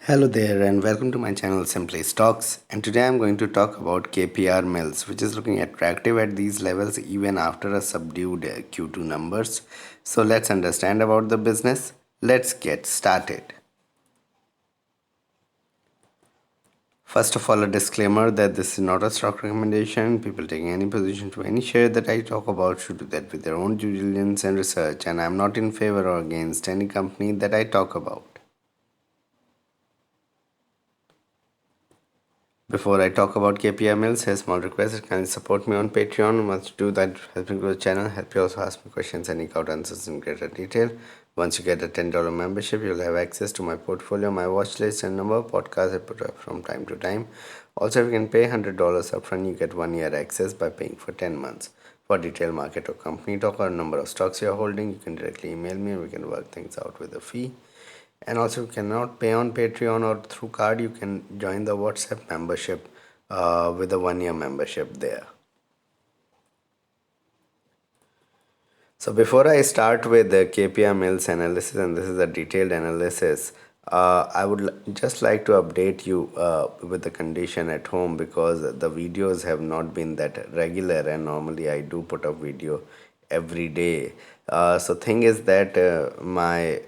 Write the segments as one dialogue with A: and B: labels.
A: Hello there and welcome to my channel Simply Stocks, and today I'm going to talk about KPR MILLS, which is looking attractive at these levels even after a subdued Q2 numbers. So let's understand about the business. Let's get started. First of all, a disclaimer that this is not a stock recommendation. People taking any position to any share that I talk about should do that with their own due diligence and research, and I'm not in favor or against any company that I talk about. Before I talk about KPR Mills, a small request: kindly support me on Patreon. Once you do that, help me grow the channel. Help you also ask me questions and eke out answers in greater detail. Once you get a $10 membership, you'll have access to my portfolio, my watch list, and number of podcasts I put up from time to time. Also, if you can pay $100 upfront, you get 1 year access by paying for 10 months. For detailed market or company talk or number of stocks you are holding, you can directly email me and we can work things out with a fee. And also, if you cannot pay on Patreon or through card, you can join the WhatsApp membership with a 1 year membership there. So before I start with the KPR Mills analysis, and this is a detailed analysis, I would just like to update you with the condition at home, because the videos have not been that regular, and normally I do put up video every day. So thing is that my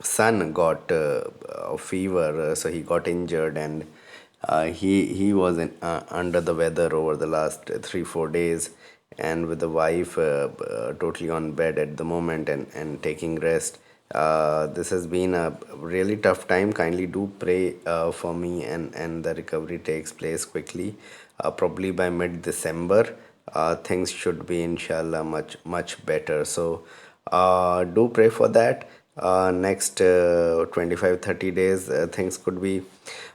A: son got a fever, so he got injured, and he was under the weather over the last 3-4 days, and with the wife totally on bed at the moment and taking rest. This has been a really tough time. Kindly do pray for me, and the recovery takes place quickly. Probably by mid-December, things should be inshallah much better. So do pray for that. Next 25-30 days, things could be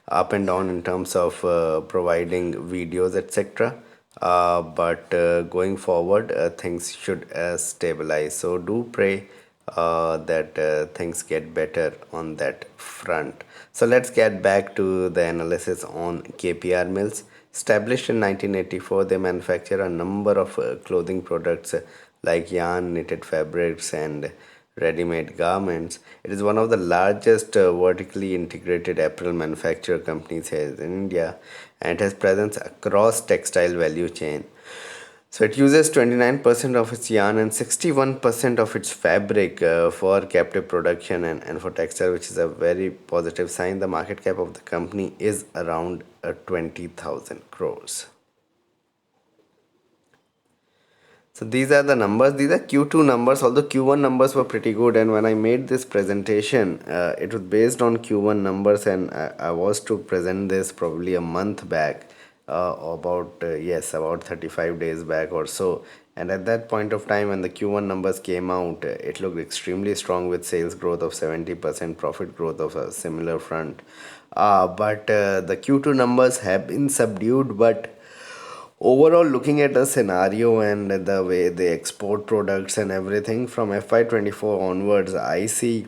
A: up and down in terms of providing videos, etc. But going forward, things should stabilize. So do pray that things get better on that front. So let's get back to the analysis on KPR Mills. Established in 1984, they manufacture a number of clothing products like yarn, knitted fabrics, and ready-made garments. It is one of the largest vertically integrated apparel manufacturer companies here in India, and it has presence across textile value chain. So it uses 29% of its yarn and 61% of its fabric for captive production and for textile, which is a very positive sign. The market cap of the company is around 20,000 crores. So these are the numbers. These are Q2 numbers, although Q1 numbers were pretty good. And when I made this presentation, it was based on Q1 numbers, and I was to present this probably a month back, about 35 days back or so. And at that point of time, when the Q1 numbers came out, it looked extremely strong with sales growth of 70%, profit growth of a similar front. But the Q2 numbers have been subdued, but overall, looking at the scenario and the way they export products and everything from FY24 onwards, I see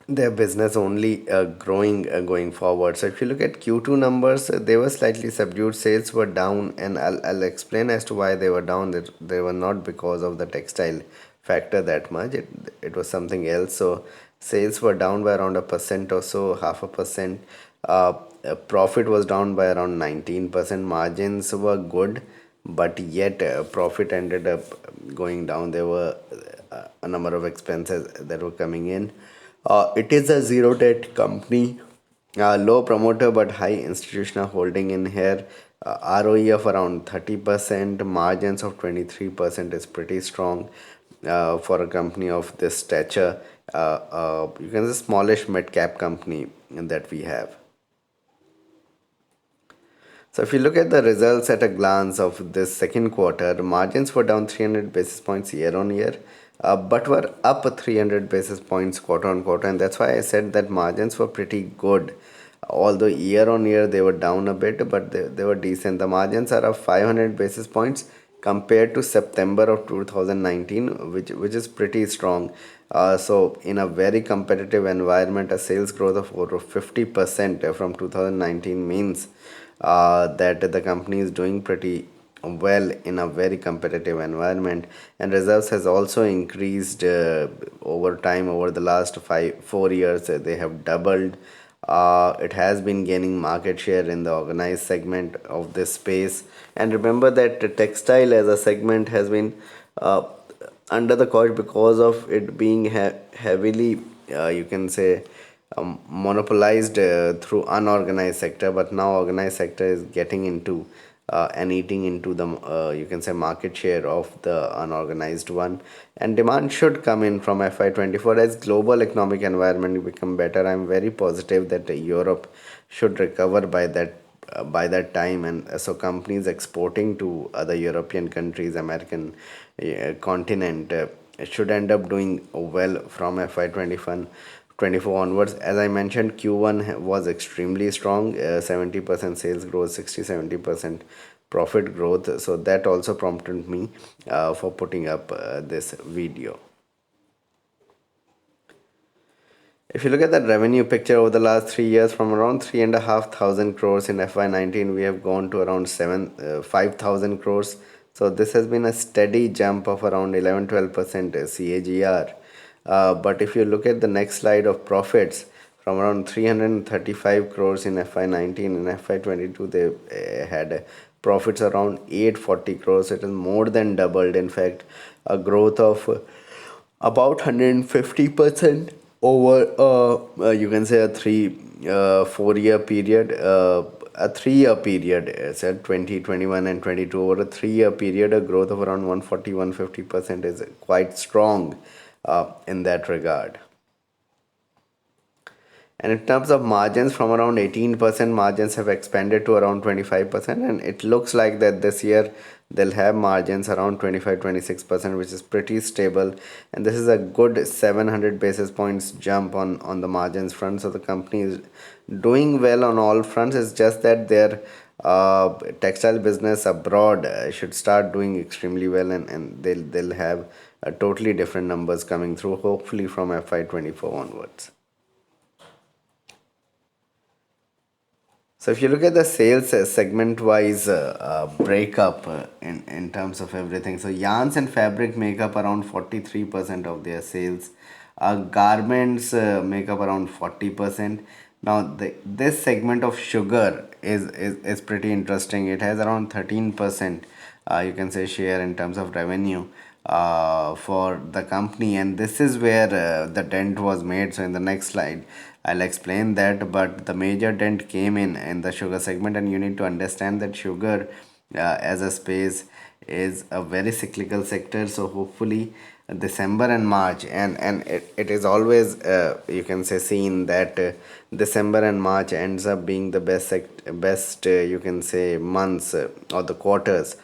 A: their business only growing going forward. So if you look at Q2 numbers, they were slightly subdued. Sales were down, and I'll explain as to why they were down. They were not because of the textile factor that much. It was something else. So sales were down by around 1% or so, half a percent. Profit was down by around 19%. Margins were good, but yet profit ended up going down. There were a number of expenses that were coming in. It is a zero debt company, low promoter but high institutional holding in here. ROE of around 30%, margins of 23% is pretty strong for a company of this stature. You can say smallish mid cap company that we have. So if you look at the results at a glance of this second quarter, margins were down 300 basis points year on year, but were up 300 basis points quarter on quarter, and that's why I said that margins were pretty good. Although year on year they were down a bit, but they were decent. The margins are up 500 basis points compared to September of 2019, which is pretty strong. So in a very competitive environment, a sales growth of over 50% from 2019 means that the company is doing pretty well in a very competitive environment, and reserves has also increased over time. Over the last 4 years, they have doubled. It has been gaining market share in the organized segment of this space. And remember that the textile as a segment has been uh, under the cosh because of it being heavily, you can say, monopolized through unorganized sector. But now organized sector is getting into and eating into the, you can say, market share of the unorganized one. And demand should come in from FY24 as global economic environment become better. I'm very positive that Europe should recover by that time, and so companies exporting to other European countries, American continent, should end up doing well from FY21 24 onwards. As I mentioned, Q1 was extremely strong, 70% sales growth, 60-70% profit growth. So that also prompted me for putting up this video. If you look at the revenue picture over the last 3 years, from around 3,500 crores in FY19, we have gone to around 5,000 crores. So this has been a steady jump of around 11-12% CAGR. But if you look at the next slide of profits, from around 335 crores in FY19 and FY22, they had profits around 840 crores. It is more than doubled. In fact, a growth of about 150% over you can say a 4 year period, a 3 year period, said 2021 and 22, over a 3 year period, a growth of around 140-150% is quite strong in that regard. And in terms of margins, from around 18%, margins have expanded to around 25. And it looks like that this year they'll have margins around 25-26%, which is pretty stable. And this is a good 700 basis points jump on the margins front. So the company is doing well on all fronts. It's just that their textile business abroad should start doing extremely well, and they'll have totally different numbers coming through, hopefully from FY24 onwards. So if you look at the sales segment-wise breakup in terms of everything, so yarns and fabric make up around 43% of their sales. Garments make up around 40%. Now this segment of sugar is pretty interesting. It has around 13%, you can say, share in terms of revenue for the company, and this is where the dent was made. So in the next slide I'll explain that, but the major dent came in the sugar segment, and you need to understand that sugar as a space is a very cyclical sector. So hopefully December and March, and it is always you can say seen that December and March ends up being the best you can say months or the quarters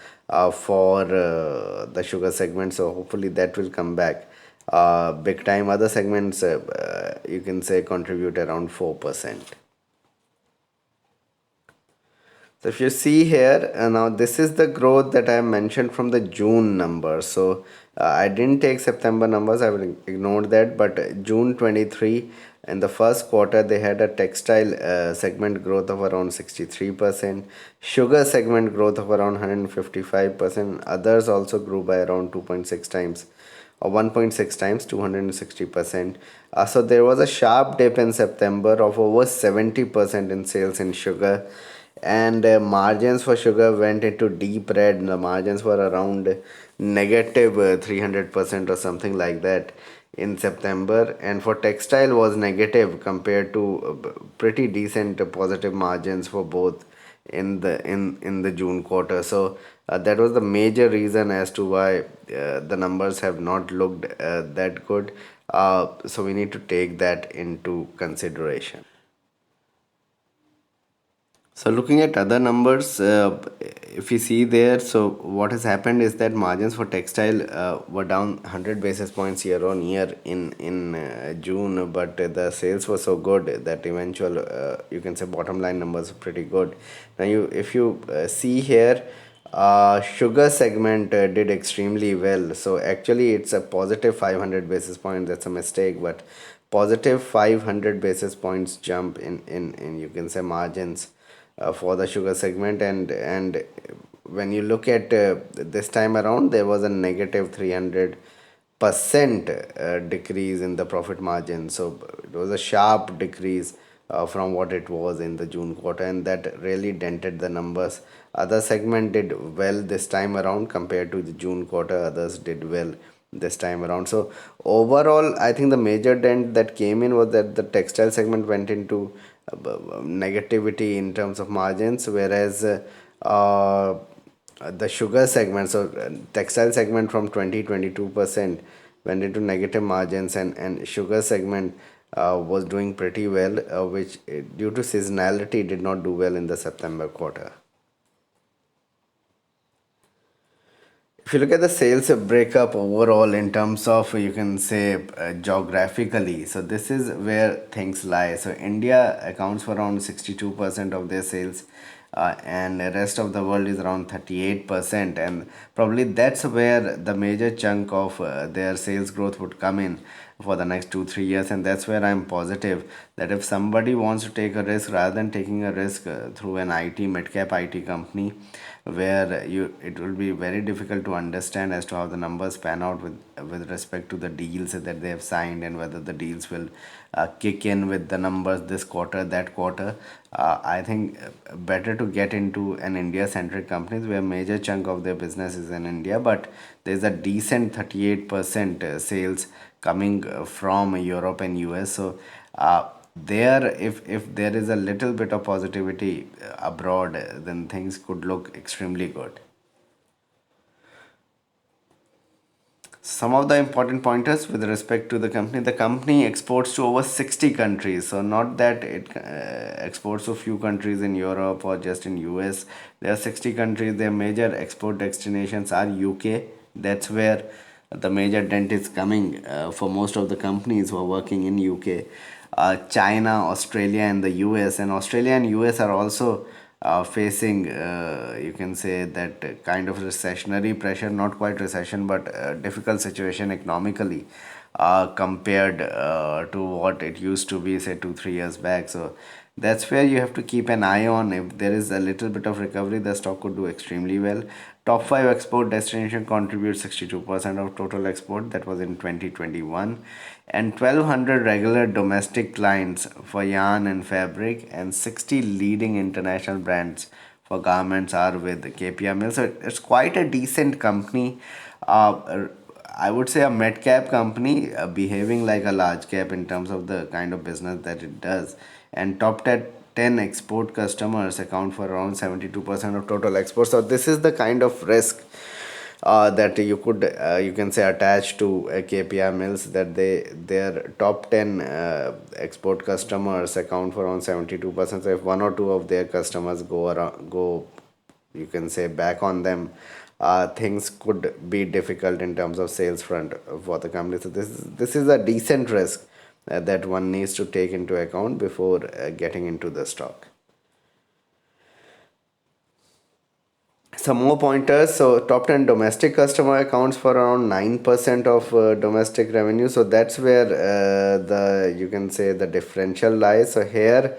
A: for the sugar segment. So hopefully that will come back big time. Other segments you can say contribute around 4%. So if you see here, now this is the growth that I mentioned from the June numbers. So I didn't take September numbers, I will ignore that. But June 23, in the first quarter, they had a textile segment growth of around 63%, sugar segment growth of around 155%. Others also grew by around 2.6 times or 1.6 times, 260%. So there was a sharp dip in September of over 70% in sales in sugar, and margins for sugar went into deep red. The margins were around negative 300% or something like that in September, and for textile was negative compared to pretty decent positive margins for both in the June quarter. So that was the major reason as to why the numbers have not looked that good. So we need to take that into consideration. So looking at other numbers, if you see there, so what has happened is that margins for textile were down 100 basis points year on year in June, but the sales were so good that eventual you can say bottom line numbers are pretty good. Now if you see here, sugar segment did extremely well. So actually it's a positive 500 basis points. That's a mistake, but positive 500 basis points jump in you can say margins for the sugar segment. And when you look at this time around, there was a negative 300% decrease in the profit margin. So it was a sharp decrease from what it was in the June quarter, and that really dented the numbers. Other segment did well this time around compared to the June quarter. Others did well this time around. So overall, I think the major dent that came in was that the textile segment went into negativity in terms of margins, whereas the sugar segment, so textile segment from 22% went into negative margins, and sugar segment was doing pretty well, which due to seasonality did not do well in the September quarter. If you look at the sales breakup overall in terms of, you can say, geographically, so this is where things lie. So India accounts for around 62% of their sales, and the rest of the world is around 38%, and probably that's where the major chunk of their sales growth would come in for the next 2 3 years. And that's where I'm positive that if somebody wants to take a risk, rather than taking a risk through an IT mid cap IT company, where you it will be very difficult to understand as to how the numbers pan out with respect to the deals that they have signed, and whether the deals will kick in with the numbers this quarter, that quarter. I think better to get into an India centric companies where major chunk of their business is in India, but there's a decent 38% sales coming from Europe and US. So there, if there is a little bit of positivity abroad, then things could look extremely good. Some of the important pointers with respect to the company exports to over 60 countries. So not that it exports to few countries in Europe or just in US. There are 60 countries. Their major export destinations are UK. That's where the major dent is coming for most of the companies who are working in UK. China, Australia, and the US. And Australia and US are also facing, you can say, that kind of recessionary pressure, not quite recession, but difficult situation economically compared to what it used to be, say, 2 3 years back. So that's where you have to keep an eye on. If there is a little bit of recovery, the stock could do extremely well. Top 5 export destination contribute 62% of total export. That was in 2021. And 1200 regular domestic clients for yarn and fabric, and 60 leading international brands for garments are with KPR Mills. So it's quite a decent company. I would say a mid cap company, behaving like a large cap in terms of the kind of business that it does. And top 10 export customers account for around 72% of total exports. So this is the kind of risk that you can say attach to KPR Mills, that their top 10 export customers account for around 72%. So if one or two of their customers go, you can say, back on them, things could be difficult in terms of sales front for the company. So this is a decent risk that one needs to take into account before getting into the stock. Some more pointers. So top 10 domestic customer accounts for around 9% of domestic revenue. So that's where the you can say the differential lies. So here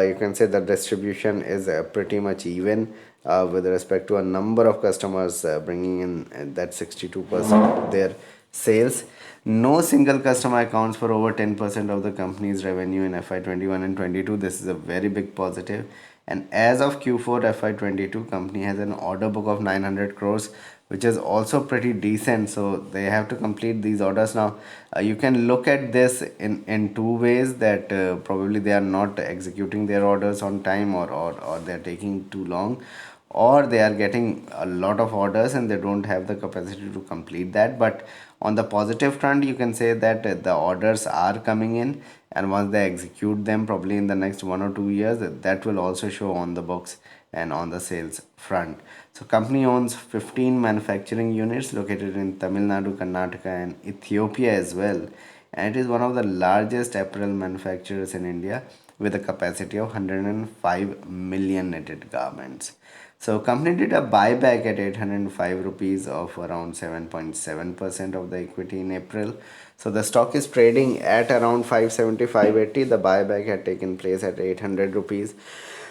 A: you can say the distribution is pretty much even with respect to a number of customers bringing in that 62% of their sales. No single customer accounts for over 10% of the company's revenue in FY21 and 22. This is a very big positive. And as of Q4 FY22, company has an order book of 900 crores, which is also pretty decent. So they have to complete these orders now. You can look at this in two ways, that probably they are not executing their orders on time, or they're taking too long, or they are getting a lot of orders and they don't have the capacity to complete that. But on the positive front, you can say that the orders are coming in, and once they execute them, probably in the next 1 or 2 years, that will also show on the books and on the sales front. So company owns 15 manufacturing units located in Tamil Nadu, Karnataka, and Ethiopia as well, and it is one of the largest apparel manufacturers in India, with a capacity of 105 million knitted garments. So company did a buyback at 805 rupees of around 7.7% of the equity in April. So the stock is trading at around 570, 580. The buyback had taken place at 800 rupees.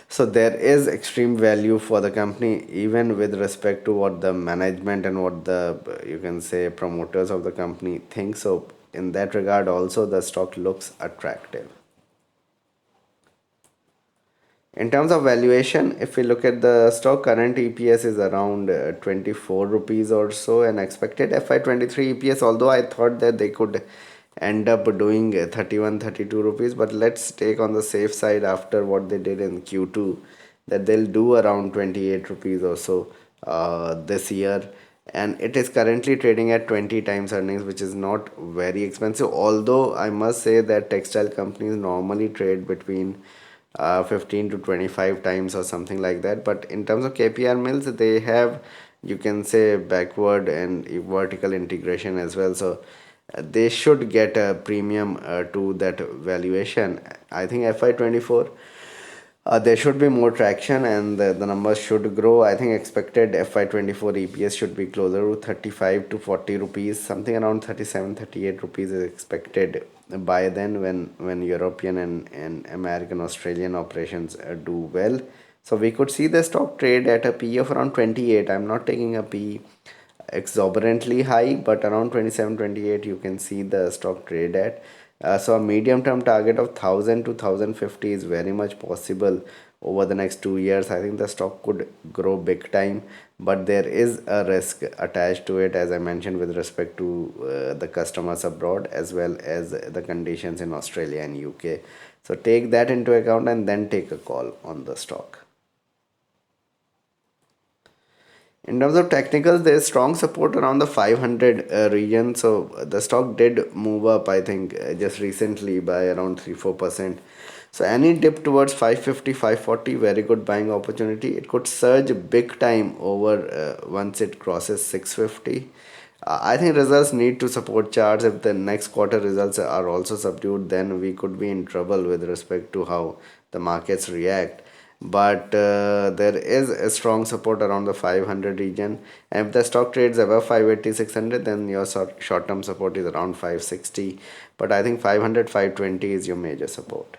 A: So there is extreme value for the company, even with respect to what the management and what the, you can say, promoters of the company think. So in that regard also, the stock looks attractive. In terms of valuation, if we look at the stock, current EPS is around 24 rupees or so, and expected FY23 EPS, although I thought that they could end up doing 31, 32 rupees, but let's take on the safe side after what they did in Q2, that they'll do around 28 rupees or so this year. And it is currently trading at 20 times earnings, which is not very expensive, although I must say that textile companies normally trade between 15 to 25 times or something like that. But in terms of KPR mills, they have, you can say, backward and vertical integration as well, so they should get a premium to that valuation. I think FY24 there should be more traction, and the numbers should grow. I think expected FY24 EPS should be closer to 35 to 40 rupees, something around 37, 38 rupees is expected by then, when European and American, Australian operations do well. So we could see the stock trade at a P of around 28. I'm not taking a P exorbitantly high, but around 27, 28 you can see the stock trade at. So a medium term target of 1000 to 1050 is very much possible over the next 2 years. I think the stock could grow big time, but there is a risk attached to it, as I mentioned, with respect to the customers abroad as well as the conditions in Australia and UK. So take that into account and then take a call on the stock. In terms of technicals, there is strong support around the 500 region. So the stock did move up, I think, just recently by around 3-4%. So any dip towards 550, 540, very good buying opportunity. It could surge big time over once it crosses 650. I think results need to support charts. If the next quarter results are also subdued, then we could be in trouble with respect to how the markets react. But there is a strong support around the 500 region, and if the stock trades above 580, 600, then your short-term support is around 560. But I think 500, 520 is your major support.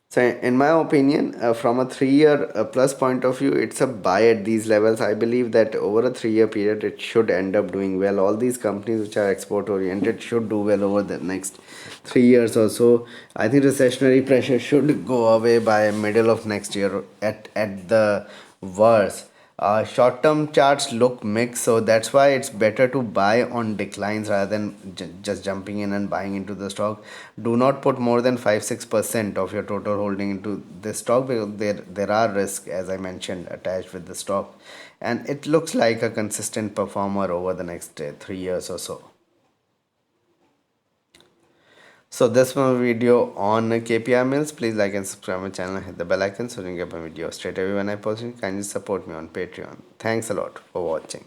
A: So in my opinion, from a 3 year plus point of view, it's a buy at these levels. I believe that over a 3 year period, it should end up doing well. All these companies which are export oriented should do well over the next 3 years or so. I think recessionary pressure should go away by middle of next year at the worst. Short-term charts look mixed, so that's why it's better to buy on declines rather than just jumping in and buying into the stock. Do not put more than 5-6% of your total holding into this stock, because there are risks, as I mentioned, attached with the stock, and it looks like a consistent performer over the next 3 years or so. So this was a video on KPR mills. Please like and subscribe my channel, hit the bell icon so you can get my video straight away when I post it. Kindly support me on Patreon. Thanks a lot for watching.